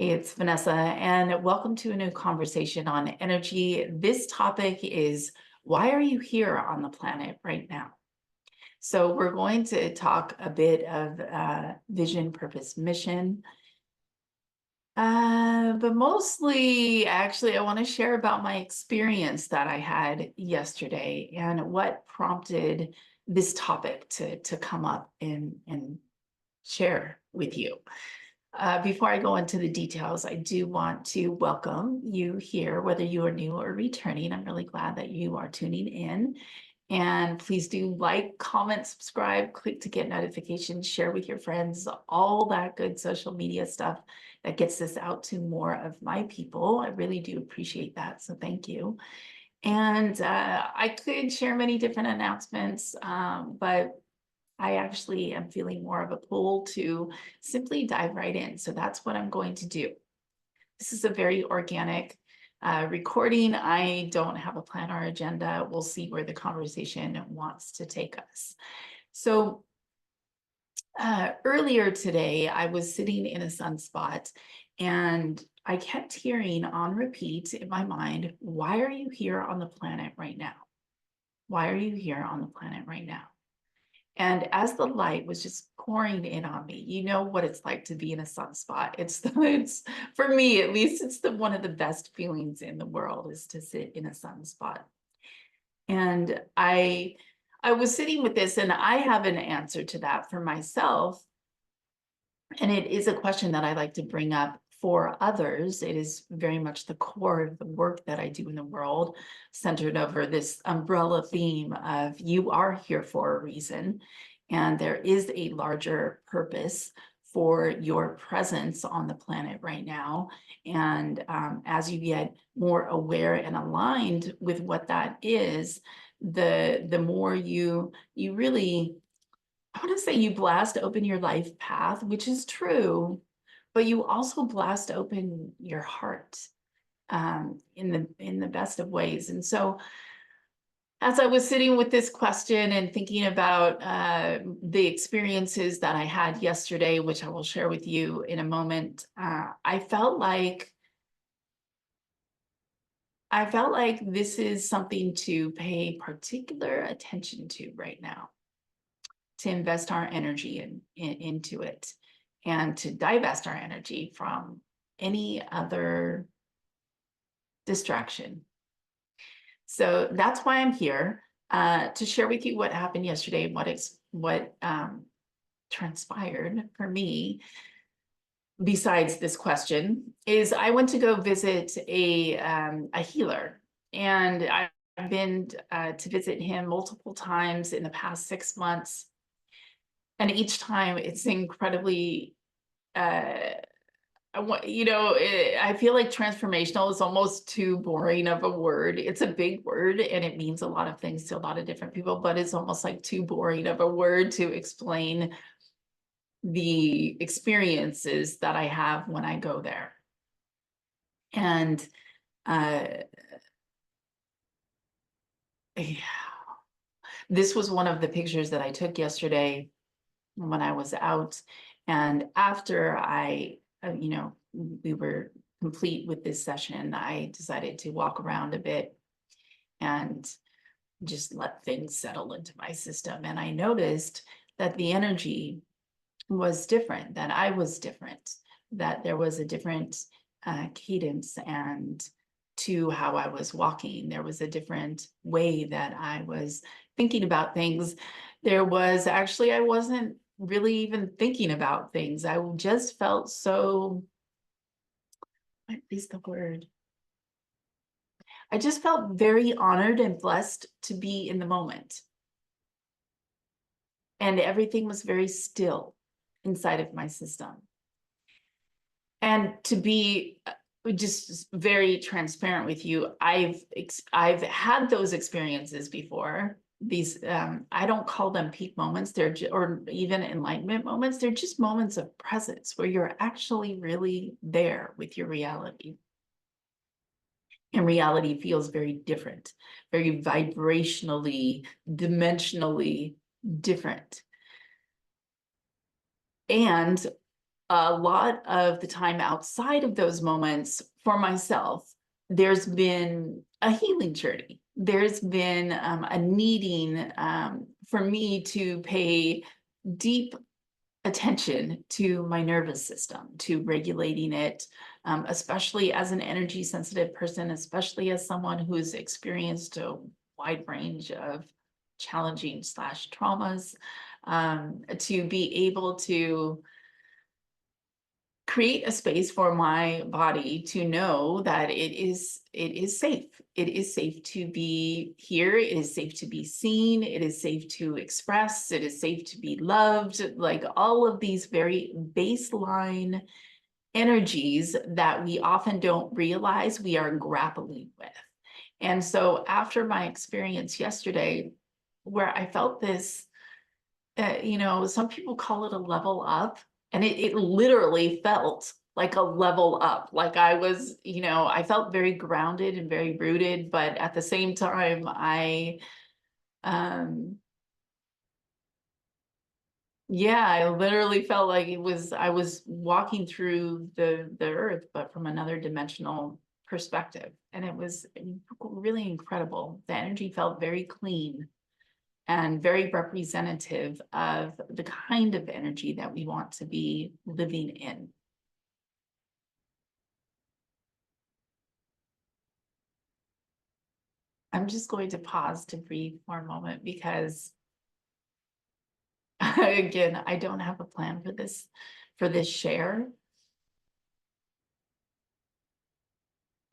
It's Vanessa, and welcome to a new conversation on energy. This topic is why are you here on the planet right now? So, we're going to talk a bit of vision, purpose, mission. But mostly, actually, I want to share about my experience that I had yesterday and what prompted this topic to come up and share with you. Before I go into the details, I do want to welcome you here, whether you are new or returning. I'm really glad that you are tuning in. And please do like, comment, subscribe, click to get notifications, share with your friends, all that good social media stuff that gets this out to more of my people. I really do appreciate that. So thank you. And I could share many different announcements, but I actually am feeling more of a pull to simply dive right in. So that's what I'm going to do. This is a very organic recording. I don't have a plan or agenda. We'll see where the conversation wants to take us. So earlier today, I was sitting in a sunspot and I kept hearing on repeat in my mind, why are you here on the planet right now? Why are you here on the planet right now? And as the light was just pouring in on me, you know what it's like to be in a sunspot. It's for me at least, it's one of the best feelings in the world is to sit in a sunspot. And I was sitting with this, and I have an answer to that for myself. And it is a question that I like to bring up for others. It is very much the core of the work that I do in the world, centered over this umbrella theme of you are here for a reason, and there is a larger purpose for your presence on the planet right now. And as you get more aware and aligned with what that is, the more you really, I want to say, you blast open your life path, which is true, but you also blast open your heart in the best of ways. And so, as I was sitting with this question and thinking about the experiences that I had yesterday, which I will share with you in a moment, I felt like this is something to pay particular attention to right now, to invest our energy into it, and to divest our energy from any other distraction. So that's why I'm here, to share with you what happened yesterday, what transpired for me. Besides this question, is I went to go visit a healer, and I've been to visit him multiple times in the past 6 months. And each time it's incredibly, I feel like transformational is almost too boring of a word. It's a big word and it means a lot of things to a lot of different people, but it's almost like too boring of a word to explain the experiences that I have when I go there. And yeah, this was one of the pictures that I took yesterday when I was out. And after we were complete with this session, I decided to walk around a bit and just let things settle into my system. And I noticed that the energy was different, that I was different, that there was a different cadence and to how I was walking. There was a different way that I was thinking about things. There was actually, I wasn't really even thinking about things. I just felt so, what is the word? I just felt very honored and blessed to be in the moment. And everything was very still inside of my system. And to be just very transparent with you, I've had those experiences before. These I don't call them peak moments, or even enlightenment moments. They're just moments of presence where you're actually really there with your reality. And reality feels very different, very vibrationally, dimensionally different. And a lot of the time outside of those moments for myself, there's been a healing journey. There's been a needing for me to pay deep attention to my nervous system, to regulating it, especially as an energy sensitive person, especially as someone who's experienced a wide range of challenging / traumas, to be able to create a space for my body to know that it is safe. It is safe to be here. It is safe to be seen. It is safe to express. It is safe to be loved. Like all of these very baseline energies that we often don't realize we are grappling with. And so after my experience yesterday, where I felt this, some people call it a level up, and it literally felt like a level up. Like I was, I felt very grounded and very rooted, but at the same time, I literally felt like I was walking through the earth, but from another dimensional perspective. And it was really incredible. The energy felt very clean and very representative of the kind of energy that we want to be living in. I'm just going to pause to breathe for a moment because again, I don't have a plan for this share.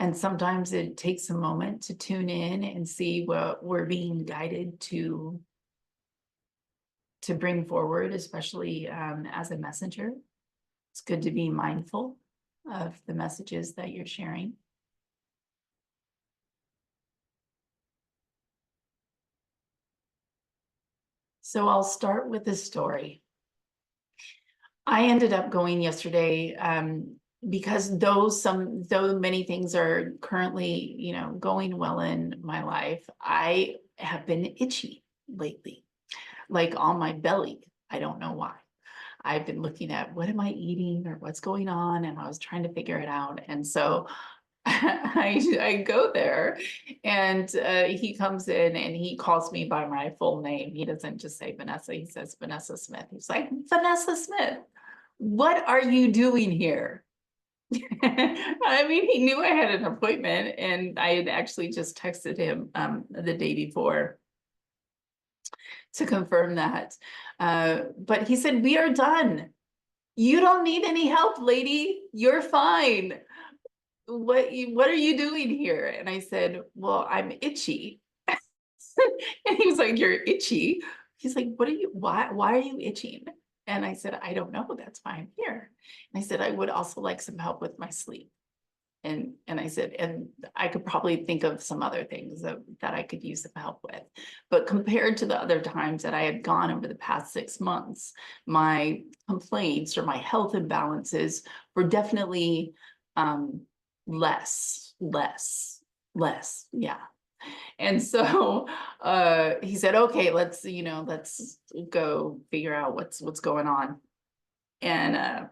And sometimes it takes a moment to tune in and see what we're being guided to bring forward, especially as a messenger. It's good to be mindful of the messages that you're sharing. So I'll start with a story. I ended up going yesterday because though many things are currently, going well in my life, I have been itchy lately, like on my belly. I don't know why. I've been looking at what am I eating or what's going on, and I was trying to figure it out. And so I go there, and he comes in and he calls me by my full name. He doesn't just say Vanessa, he says Vanessa Smith. He's like, Vanessa Smith, what are you doing here? I mean, he knew I had an appointment, and I had actually just texted him the day before to confirm that. But he said, we are done. You don't need any help, lady. You're fine. What are you doing here? And I said, well, I'm itchy. And he was like, you're itchy. He's like, why are you itching? And I said, I don't know. That's why I'm here. And I said, I would also like some help with my sleep. And I said, and I could probably think of some other things that I could use some help with. But compared to the other times that I had gone over the past 6 months, my complaints or my health imbalances were definitely less. Yeah. And so he said, okay, let's go figure out what's going on. And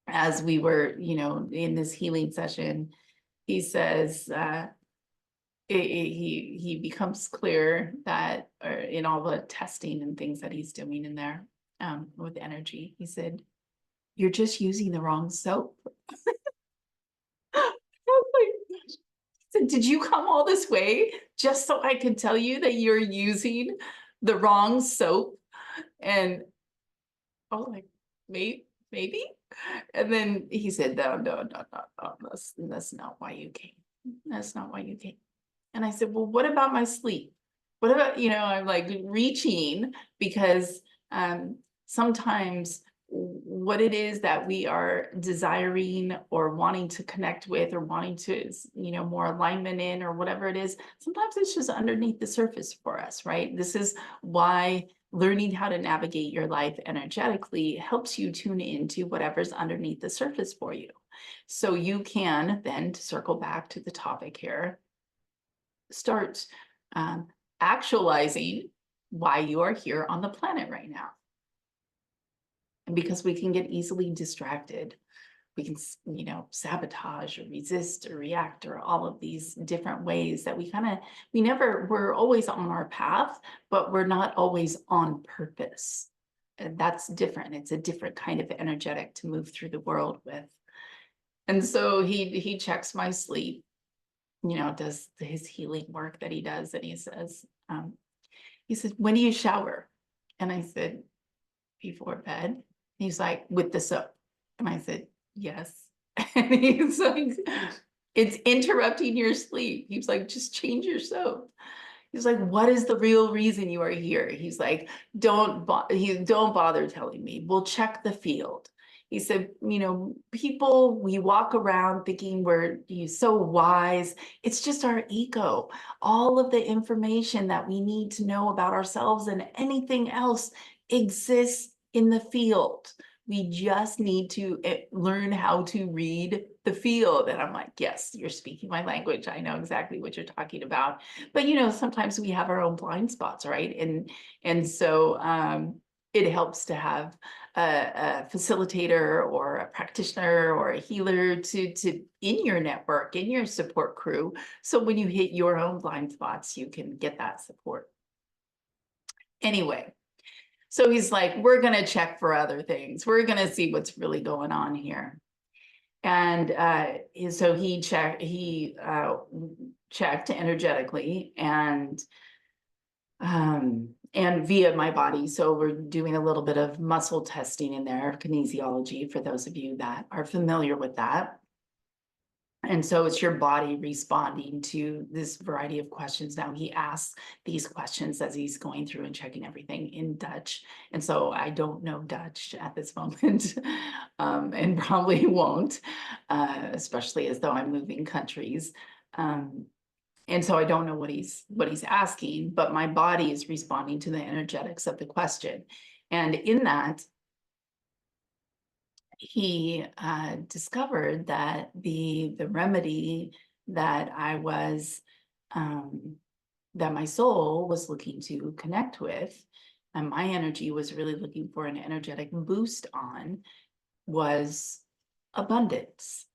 as we were, in this healing session, he says, he becomes clear that in all the testing and things that he's doing in there with energy, he said, you're just using the wrong soap. So did you come all this way just so I could tell you that you're using the wrong soap? And I was like, maybe. And then he said, no, that's not why you came. That's not why you came. And I said, well, what about my sleep? What about, I'm like reaching because sometimes what it is that we are desiring or wanting to connect with or wanting to, more alignment in or whatever it is, sometimes it's just underneath the surface for us, right? This is why learning how to navigate your life energetically helps you tune into whatever's underneath the surface for you. So you can then, to circle back to the topic here, start actualizing why you are here on the planet right now. because we can get easily distracted. We can, you know, sabotage or resist or react, or all of these different ways that we're always on our path, but we're not always on purpose. And that's different. It's a different kind of energetic to move through the world with. And so he checks my sleep, you know, does his healing work that he does. And he says, when do you shower? And I said, before bed. He's like, with the soap. And I said, yes. And he's like, it's interrupting your sleep. He's like, just change your soap. He's like, what is the real reason you are here? He's like, don't bother telling me. We'll check the field. He said, you know, people, we walk around thinking we're so wise. It's just our ego. All of the information that we need to know about ourselves and anything else exists in the field. We just need to learn how to read the field. And I'm like, yes, you're speaking my language. I know exactly what you're talking about. But, you know, sometimes we have our own blind spots, right? And so it helps to have a facilitator or a practitioner or a healer to in your network, in your support crew. So when you hit your own blind spots, you can get that support. Anyway. So he's like, we're going to check for other things. We're going to see what's really going on here. And so he checked energetically and via my body. So we're doing a little bit of muscle testing in there, kinesiology, for those of you that are familiar with that. And so it's your body responding to this variety of questions. Now he asks these questions as he's going through and checking everything in Dutch. And so I don't know Dutch at this moment and probably won't, especially as though I'm moving countries. And so I don't know what he's asking, but my body is responding to the energetics of the question. And in that, he discovered that the remedy that that my soul was looking to connect with, and my energy was really looking for an energetic boost on, was abundance.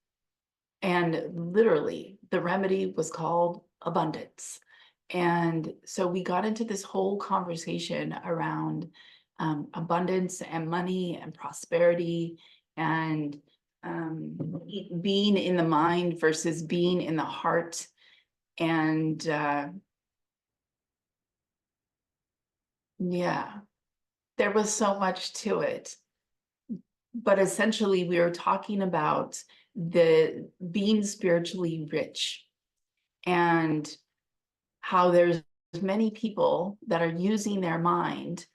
And literally, the remedy was called abundance. And so we got into this whole conversation around abundance and money and prosperity and being in the mind versus being in the heart. And yeah, there was so much to it. But essentially, we were talking about the being spiritually rich and how there's many people that are using their mind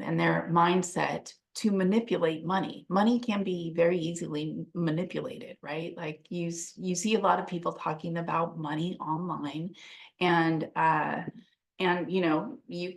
and their mindset to manipulate money. Money can be very easily manipulated, right? Like you see a lot of people talking about money online, and you know, you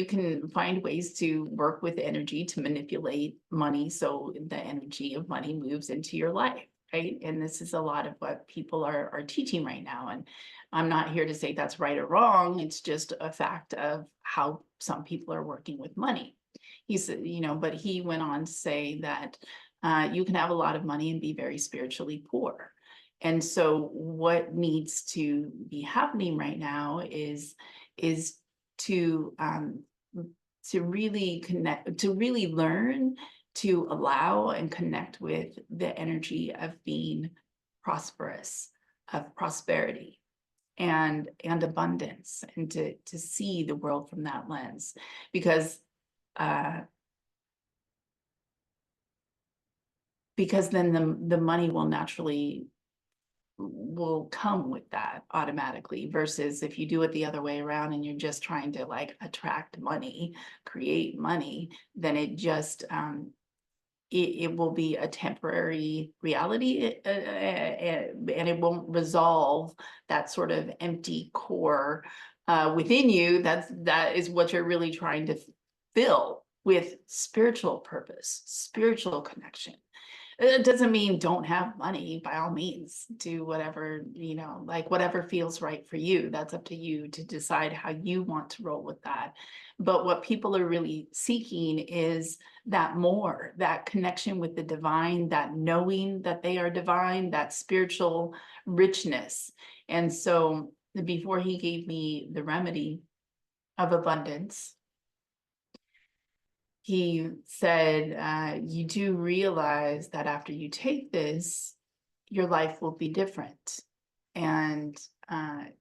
can find ways to work with energy to manipulate money so the energy of money moves into your life, right? And this is a lot of what people are teaching right now. And I'm not here to say that's right or wrong. It's just a fact of how some people are working with money. He said, you know, but he went on to say that you can have a lot of money and be very spiritually poor. And so what needs to be happening right now is to really connect, to really learn to allow and connect with the energy of being prosperous, of prosperity and abundance, and to see the world from that lens, because then the money will naturally come with that automatically, versus if you do it the other way around and you're just trying to like attract money, create money, then it just it will be a temporary reality, and it won't resolve that sort of empty core within you. That is what you're really trying to fill with spiritual purpose, spiritual connection. It doesn't mean don't have money. By all means, do whatever, like whatever feels right for you. That's up to you to decide how you want to roll with that. But what people are really seeking is that more, that connection with the divine, that knowing that they are divine, that spiritual richness. And so before he gave me the remedy of abundance, he said, you do realize that after you take this, your life will be different. And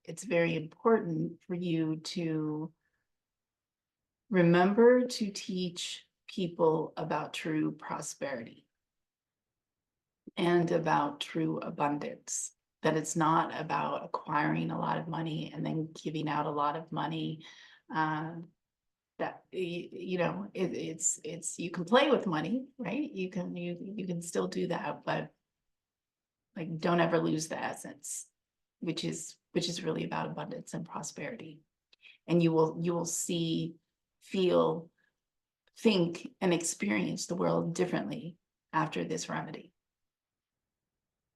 it's very important for you to remember to teach people about true prosperity and about true abundance, that it's not about acquiring a lot of money and then giving out a lot of money. That it's you can play with money, right? You can still do that, but like don't ever lose the essence, which is really about abundance and prosperity. And you will see, feel, think, and experience the world differently after this remedy.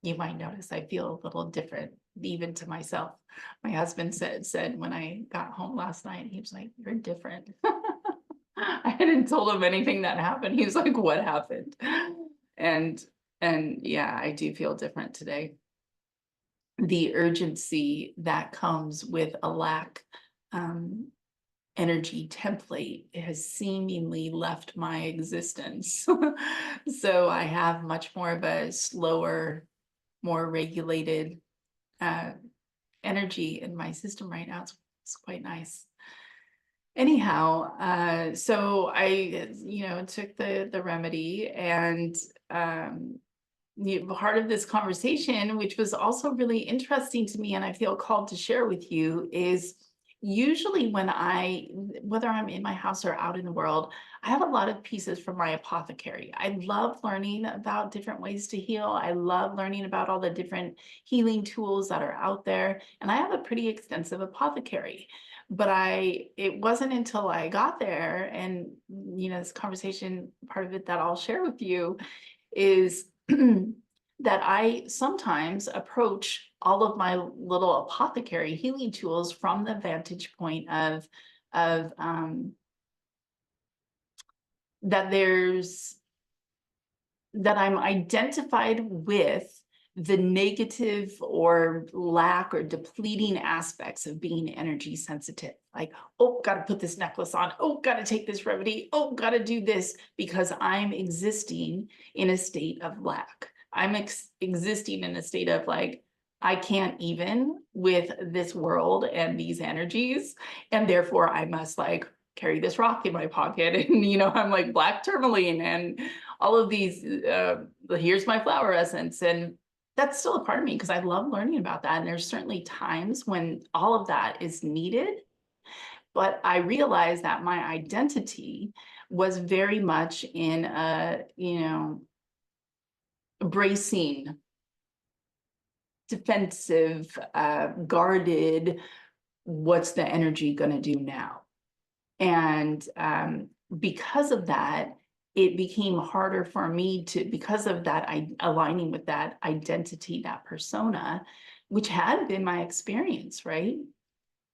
You might notice I feel a little different, even to myself. My husband said when I got home last night, he was like, "You're different." I hadn't told him anything that happened. He was like, "What happened?" And yeah, I do feel different today. The urgency that comes with a lack energy template has seemingly left my existence. So I have much more of a slower, more regulated energy in my system right now. It's quite nice. Anyhow, so I, took the remedy, and part of this conversation, which was also really interesting to me, and I feel called to share with you, is usually whether I'm in my house or out in the world, I have a lot of pieces from my apothecary. I love learning about different ways to heal. I love learning about all the different healing tools that are out there. And I have a pretty extensive apothecary. But it wasn't until I got there, and this conversation, part of it that I'll share with you is that I sometimes approach all of my little apothecary healing tools from the vantage point of that I'm identified with the negative or lack or depleting aspects of being energy sensitive. Like, oh, got to put this necklace on. Oh, got to take this remedy. Oh, got to do this, because I'm existing in a state of lack. I'm existing in a state of like, I can't even with this world and these energies. And therefore I must like carry this rock in my pocket. And, I'm like black tourmaline and all of these, here's my flower essence. And that's still a part of me because I love learning about that. And there's certainly times when all of that is needed. But I realized that my identity was very much in a, bracing, defensive, guarded, what's the energy going to do now? And because of that, it became harder for me because of that, aligning with that identity, that persona, which had been my experience, right?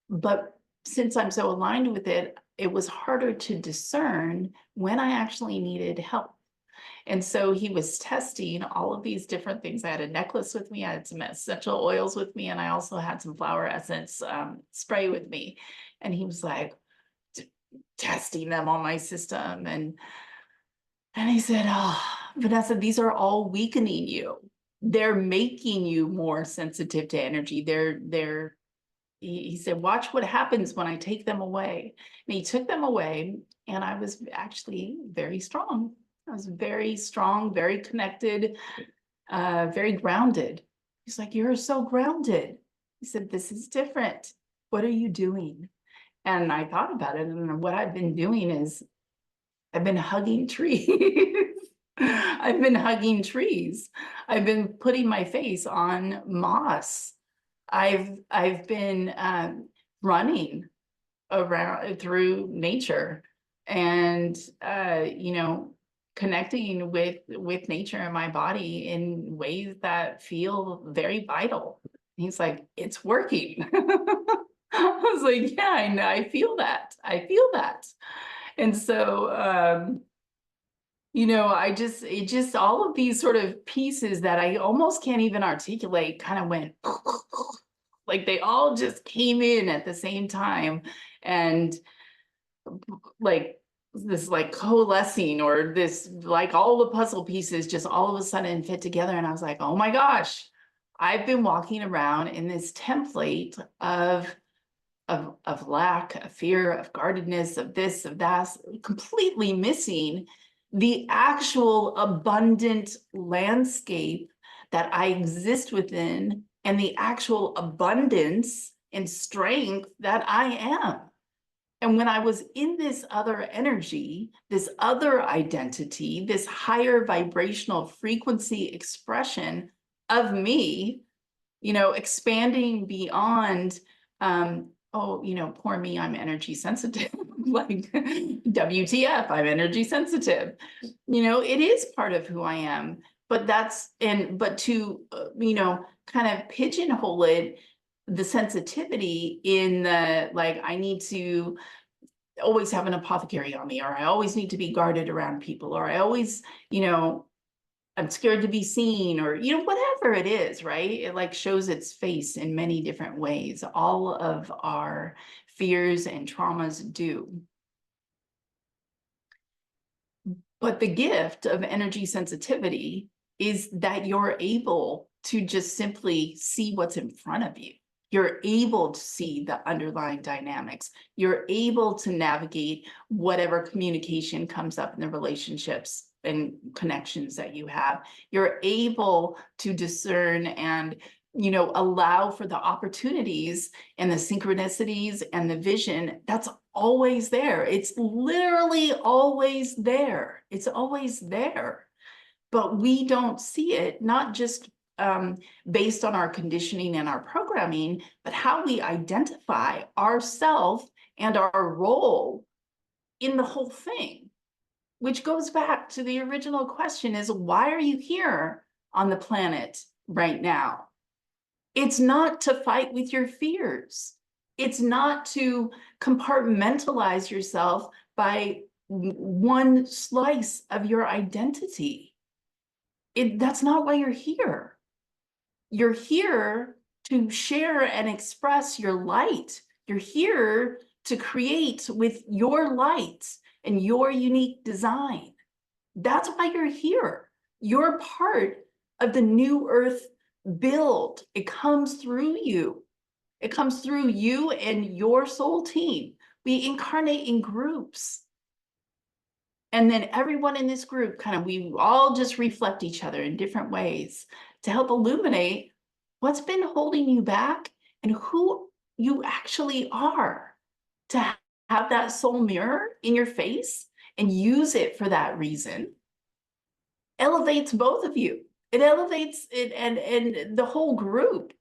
But since I'm so aligned with it, it was harder to discern when I actually needed help. And so he was testing all of these different things. I had a necklace with me, I had some essential oils with me, and I also had some flower essence spray with me. And he was like, testing them on my system. And he said, "Oh, Vanessa, these are all weakening you. They're making you more sensitive to energy. He said, watch what happens when I take them away." And he took them away, and I was actually very strong. I was very strong, very connected, very grounded. He's like, "You're so grounded." He said, "This is different. What are you doing?" And I thought about it, and what I've been doing is I've been hugging trees. I've been hugging trees. I've been putting my face on moss. I've been running around through nature, and connecting with nature and my body in ways that feel very vital. He's like, it's working. I was like, yeah, I know, I feel that. I feel that. And so, it just all of these sort of pieces that I almost can't even articulate kind of went like they all just came in at the same time. And like this like coalescing, or this like all the puzzle pieces just all of a sudden fit together. And I was like, oh my gosh, I've been walking around in this template of lack, of fear, of guardedness, of this, of that, completely missing the actual abundant landscape that I exist within, and the actual abundance and strength that I am. And when I was in this other energy, this other identity, this higher vibrational frequency expression of me, expanding beyond, poor me, I'm energy sensitive. Like, WTF, I'm energy sensitive. It is part of who I am. But to, kind of pigeonhole it, the sensitivity in the, like, I need to always have an apothecary on me, or I always need to be guarded around people, or I always, I'm scared to be seen, or, whatever it is, right? It like shows its face in many different ways. All of our fears and traumas do. But the gift of energy sensitivity is that you're able to just simply see what's in front of you. You're able to see the underlying dynamics. You're able to navigate whatever communication comes up in the relationships and connections that you have. You're able to discern and, allow for the opportunities and the synchronicities and the vision that's always there. It's literally always there. It's always there. But we don't see it, not just based on our conditioning and our programming, but how we identify ourselves and our role in the whole thing, which goes back to the original question is, why are you here on the planet right now? It's not to fight with your fears. It's not to compartmentalize yourself by one slice of your identity. That's not why you're here. You're here to share and express your light. You're here to create with your light and your unique design. That's why you're here. You're part of the new earth build. It comes through you. It comes through you and your soul team. We incarnate in groups. And then everyone in this group we all just reflect each other in different ways to help illuminate what's been holding you back and who you actually are, to have that soul mirror in your face and use it for that reason. Elevates both of you. It elevates it and the whole group.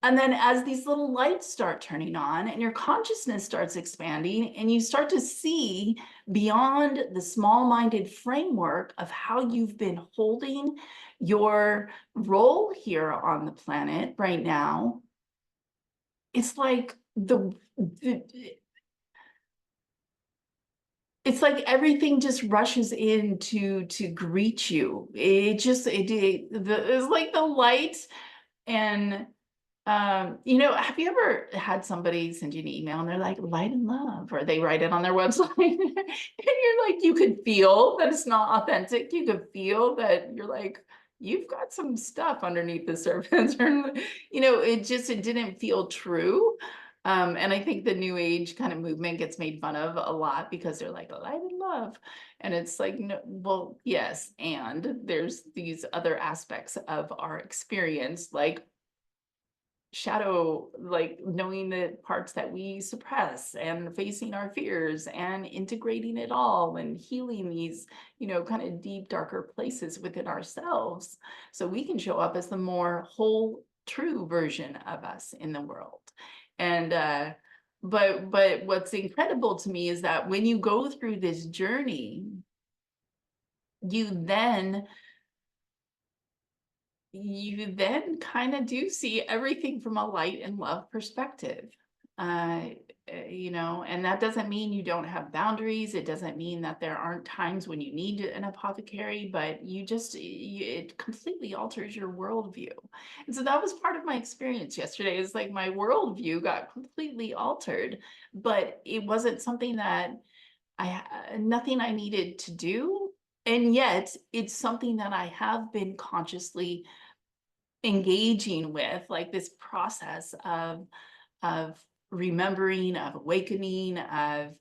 And then as these little lights start turning on and your consciousness starts expanding and you start to see beyond the small-minded framework of how you've been holding your role here on the planet right now, it's like it's like everything just rushes in to greet you. It's like the light. And have you ever had somebody send you an email and they're like, light and love, or they write it on their website and you're like, you could feel that it's not authentic. You could feel that you're like, you've got some stuff underneath the surface, or, it didn't feel true. And I think the new age kind of movement gets made fun of a lot because they're like, light and love. And it's like, no, well, yes. And there's these other aspects of our experience, like shadow, like knowing the parts that we suppress and facing our fears and integrating it all and healing these, kind of deep, darker places within ourselves so we can show up as the more whole, true version of us in the world. And but what's incredible to me is that when you go through this journey, you then kind of do see everything from a light and love perspective. You know, and that doesn't mean you don't have boundaries. It doesn't mean that there aren't times when you need an apothecary, but it completely alters your worldview. And so that was part of my experience yesterday. Is like my worldview got completely altered, but it wasn't something that nothing I needed to do. And yet it's something that I have been consciously engaging with, like this process of remembering, of awakening, of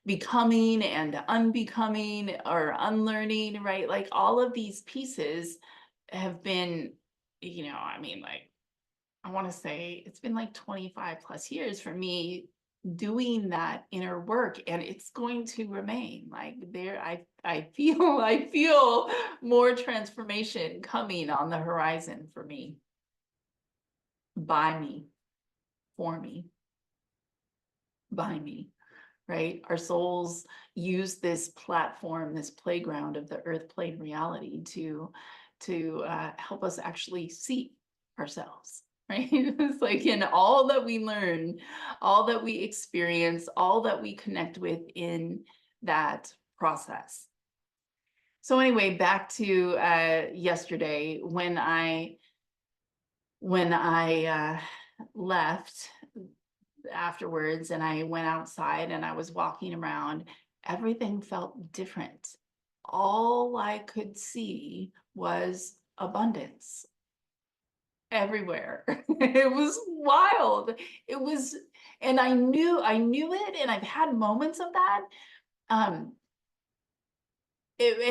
becoming and unbecoming or unlearning, right? Like all of these pieces have been, you know, I mean, like, I want to say it's been like 25 plus years for me doing that inner work, and it's going to remain like there. I feel more transformation coming on the horizon for me, by me, for me, by me, right? Our souls use this platform, this playground of the earth plane reality to help us actually see ourselves, right? It's like in all that we learn, all that we experience, all that we connect with in that process. So anyway, back to yesterday when I left afterwards and I went outside and I was walking around, everything felt different. All I could see was abundance everywhere. It was wild. It was, and I knew it, and I've had moments of that. And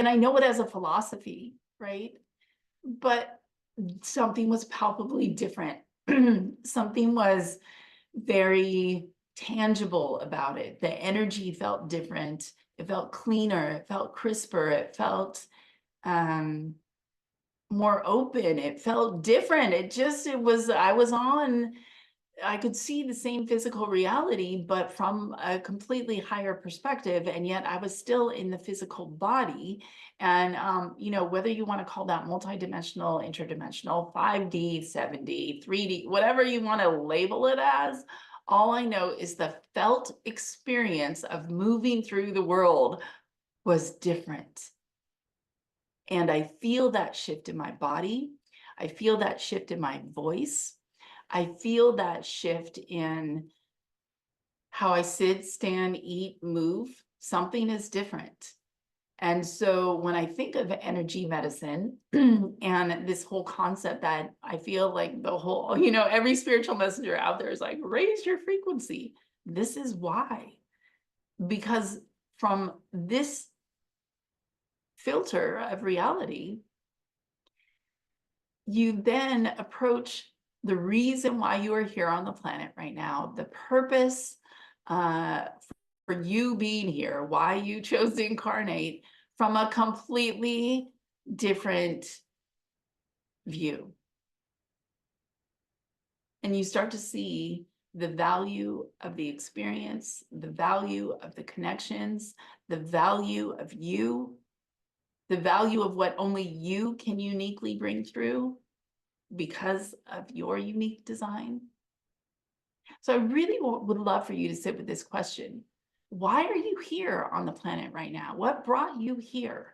I know it as a philosophy, right? But something was palpably different. Something was very tangible about it. The energy felt different. It felt cleaner. It felt crisper. It felt more open. It felt different. I could see the same physical reality, but from a completely higher perspective. And yet I was still in the physical body. And, you know, whether you want to call that multidimensional, interdimensional, 5D, 7D, 3D, whatever you want to label it as, all I know is the felt experience of moving through the world was different. And I feel that shift in my body. I feel that shift in my voice. I feel that shift in how I sit, stand, eat, move. Something is different. And so when I think of energy medicine and this whole concept that I feel like the whole, you know, every spiritual messenger out there is like, raise your frequency. This is why. Because from this filter of reality, you then approach the reason why you are here on the planet right now, the purpose for you being here, why you chose to incarnate, from a completely different view. And you start to see the value of the experience, the value of the connections, the value of you, the value of what only you can uniquely bring through because of your unique design. So I really would love for you to sit with this question. Why are you here on the planet right now? What brought you here?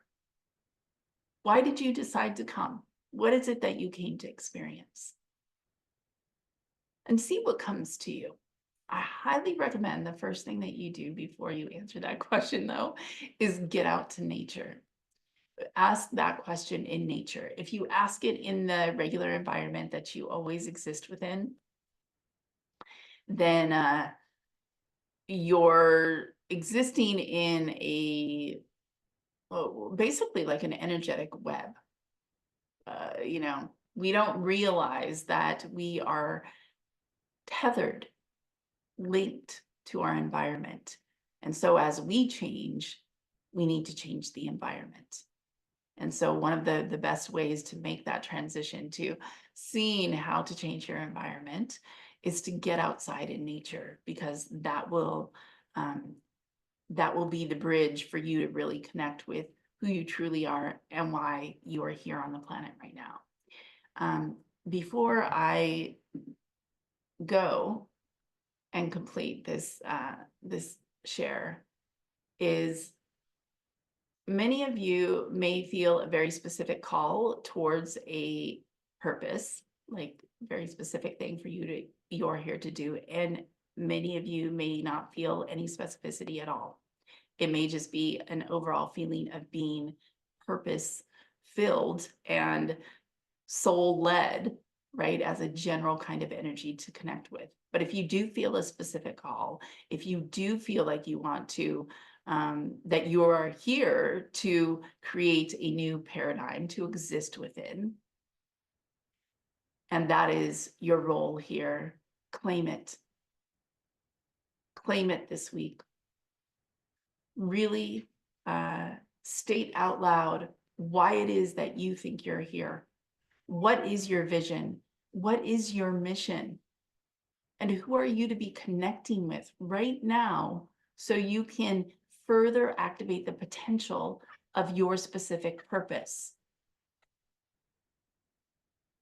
Why did you decide to come? What is it that you came to experience? And see what comes to you. I highly recommend the first thing that you do before you answer that question, though, is get out to nature. Ask that question in nature. If you ask it in the regular environment that you always exist within, then you're existing in basically like an energetic web. You know, we don't realize that we are tethered, linked to our environment. And so as we change, we need to change the environment. And so one of the best ways to make that transition to seeing how to change your environment is to get outside in nature, because that will be the bridge for you to really connect with who you truly are and why you are here on the planet right now. Before I go and complete this this share, is many of you may feel a very specific call towards a purpose, like very specific thing for you're here to do, and many of you may not feel any specificity at all. It may just be an overall feeling of being purpose filled and soul led, right, as a general kind of energy to connect with. But if you do feel a specific call, if you do feel like you want to, that you are here to create a new paradigm to exist within, and that is your role here, claim it. Claim it this week. Really state out loud why it is that you think you're here. What is your vision? What is your mission? And who are you to be connecting with right now so you can further activate the potential of your specific purpose?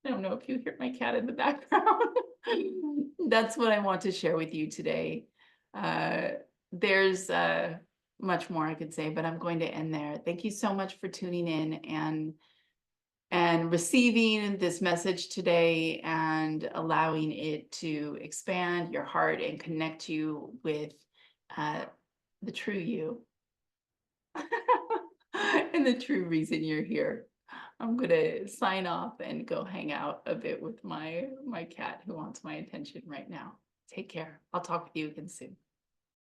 I don't know if you hear my cat in the background. That's what I want to share with you today. There's much more I could say, but I'm going to end there. Thank you so much for tuning in and receiving this message today and allowing it to expand your heart and connect you with the true you and the true reason you're here. I'm gonna sign off and go hang out a bit with my cat who wants my attention right now. Take care. I'll talk with you again soon.